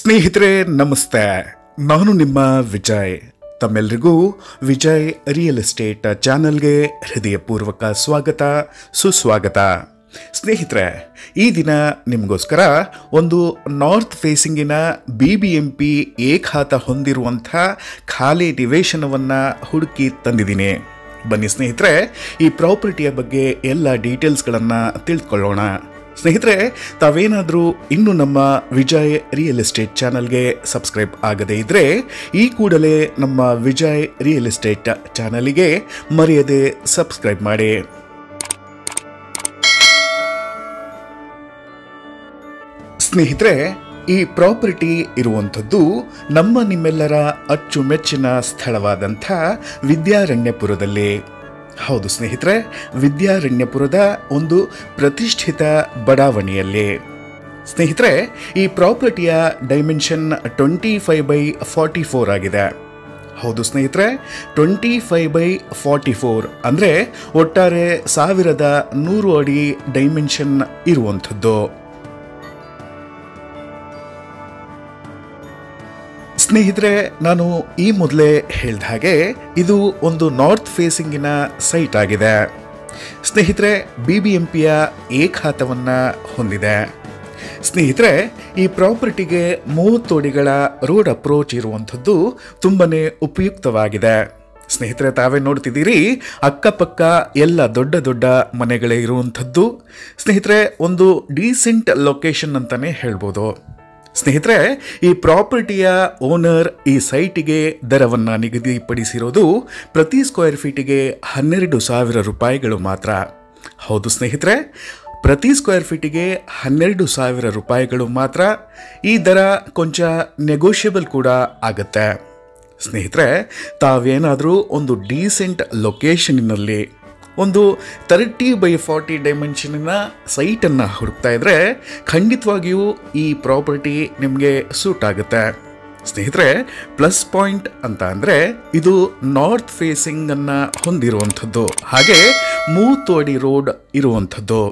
ಸ್ನೇಹಿತರೆ ನಮಸ್ತೆ, ನಾನು ನಿಮ್ಮ ವಿಜಯ್. ತಮ್ಮೆಲ್ಲರಿಗೂ ವಿಜಯ್ ರಿಯಲ್ ಎಸ್ಟೇಟ್ ಚಾನಲ್ಗೆ ಹೃದಯಪೂರ್ವಕ ಸ್ವಾಗತ ಸುಸ್ವಾಗತ. ಸ್ನೇಹಿತರೆ, ಈ ದಿನ ನಿಮಗೋಸ್ಕರ ಒಂದು ನಾರ್ತ್ ಫೇಸಿಂಗಿನ BBMP ಏಕಾತ ಹೊಂದಿರುವಂಥ ಖಾಲಿ ನಿವೇಶನವನ್ನು ಹುಡುಕಿ ತಂದಿದ್ದೀನಿ. ಬನ್ನಿ ಸ್ನೇಹಿತರೆ, ಈ ಪ್ರಾಪರ್ಟಿಯ ಬಗ್ಗೆ ಎಲ್ಲ ಡೀಟೇಲ್ಸ್ಗಳನ್ನು ತಿಳ್ಕೊಳ್ಳೋಣ. ಸ್ನೇಹಿತರೆ, ತಾವೇನಾದರೂ ಇನ್ನೂ ನಮ್ಮ ವಿಜಯ್ ರಿಯಲ್ ಎಸ್ಟೇಟ್ ಚಾನಲ್ಗೆ ಸಬ್ಸ್ಕ್ರೈಬ್ ಆಗದೇ ಇದ್ದರೆ ಈ ಕೂಡಲೇ ನಮ್ಮ ವಿಜಯ್ ರಿಯಲ್ ಎಸ್ಟೇಟ್ ಚಾನಲಿಗೆ ಮರೆಯದೆ ಸಬ್ಸ್ಕ್ರೈಬ್ ಮಾಡಿ. ಸ್ನೇಹಿತರೆ, ಈ ಪ್ರಾಪರ್ಟಿ ಇರುವಂಥದ್ದು ನಿಮ್ಮೆಲ್ಲರ ಅಚ್ಚುಮೆಚ್ಚಿನ ಸ್ಥಳವಾದಂಥ ವಿದ್ಯಾರಣ್ಯಪುರದಲ್ಲಿ. ಹೌದು ಸ್ನೇಹಿತರೆ, ವಿದ್ಯಾರಣ್ಯಪುರದ ಒಂದು ಪ್ರತಿಷ್ಠಿತ ಬಡಾವಣೆಯಲ್ಲಿ. ಸ್ನೇಹಿತರೆ, ಈ ಪ್ರಾಪರ್ಟಿಯ ಡೈಮೆನ್ಷನ್ 25/44 ಆಗಿದೆ. ಹೌದು ಸ್ನೇಹಿತರೆ, 25/44 ಅಂದರೆ ಒಟ್ಟಾರೆ 1100 ಅಡಿ ಡೈಮೆನ್ಷನ್ ಇರುವಂಥದ್ದು. ಸ್ನೇಹಿತರೆ, ನಾನು ಈ ಮೊದಲೇ ಹೇಳಿದ ಹಾಗೆ ಇದು ಒಂದು ನಾರ್ತ್ ಫೇಸಿಂಗಿನ ಸೈಟ್ ಆಗಿದೆ. ಸ್ನೇಹಿತರೆ, BBMPಯ ಏಕಾತವನ್ನು ಹೊಂದಿದೆ. ಸ್ನೇಹಿತರೆ, ಈ ಪ್ರಾಪರ್ಟಿಗೆ 30 ಅಡಿಗಳ ರೋಡ್ ಅಪ್ರೋಚ್ ಇರುವಂಥದ್ದು ತುಂಬನೇ ಉಪಯುಕ್ತವಾಗಿದೆ. ಸ್ನೇಹಿತರೆ, ತಾವೇ ನೋಡ್ತಿದ್ದೀರಿ, ಅಕ್ಕಪಕ್ಕ ಎಲ್ಲ ದೊಡ್ಡ ದೊಡ್ಡ ಮನೆಗಳೇ ಇರುವಂಥದ್ದು. ಸ್ನೇಹಿತರೆ, ಒಂದು ಡೀಸೆಂಟ್ ಲೊಕೇಶನ್ ಅಂತಲೇ ಹೇಳ್ಬೋದು. ಸ್ನೇಹಿತರೆ, ಈ ಪ್ರಾಪರ್ಟಿಯ ಓನರ್ ಈ ಸೈಟಿಗೆ ದರವನ್ನು ನಿಗದಿಪಡಿಸಿರೋದು ಪ್ರತಿ ಸ್ಕ್ವೇರ್ ಫೀಟಿಗೆ 12,000 ರೂಪಾಯಿಗಳು ಮಾತ್ರ. ಹೌದು ಸ್ನೇಹಿತರೆ, ಪ್ರತಿ ಸ್ಕ್ವೇರ್ ಫೀಟಿಗೆ 12,000 ರೂಪಾಯಿಗಳು ಮಾತ್ರ. ಈ ದರ ಕೊಂಚ ನೆಗೋಷಿಯಬಲ್ ಕೂಡ ಆಗುತ್ತೆ. ಸ್ನೇಹಿತರೆ, ತಾವೇನಾದರೂ ಒಂದು ಡೀಸೆಂಟ್ ಲೊಕೇಶನ್ನಲ್ಲಿ ಒಂದು 30/40 ಡೈಮೆನ್ಷನ್ನ ಸೈಟನ್ನು ಹುಡುಕ್ತಾ ಇದ್ದರೆ ಖಂಡಿತವಾಗಿಯೂ ಈ ಪ್ರಾಪರ್ಟಿ ನಿಮಗೆ ಸೂಟ್ ಆಗುತ್ತೆ. ಸ್ನೇಹಿತರೆ, ಪ್ಲಸ್ ಪಾಯಿಂಟ್ ಅಂತ ಅಂದರೆ ಇದು ನಾರ್ತ್ ಫೇಸಿಂಗನ್ನು ಹೊಂದಿರುವಂಥದ್ದು, ಹಾಗೆ 30 ಅಡಿ ರೋಡ್ ಇರುವಂಥದ್ದು.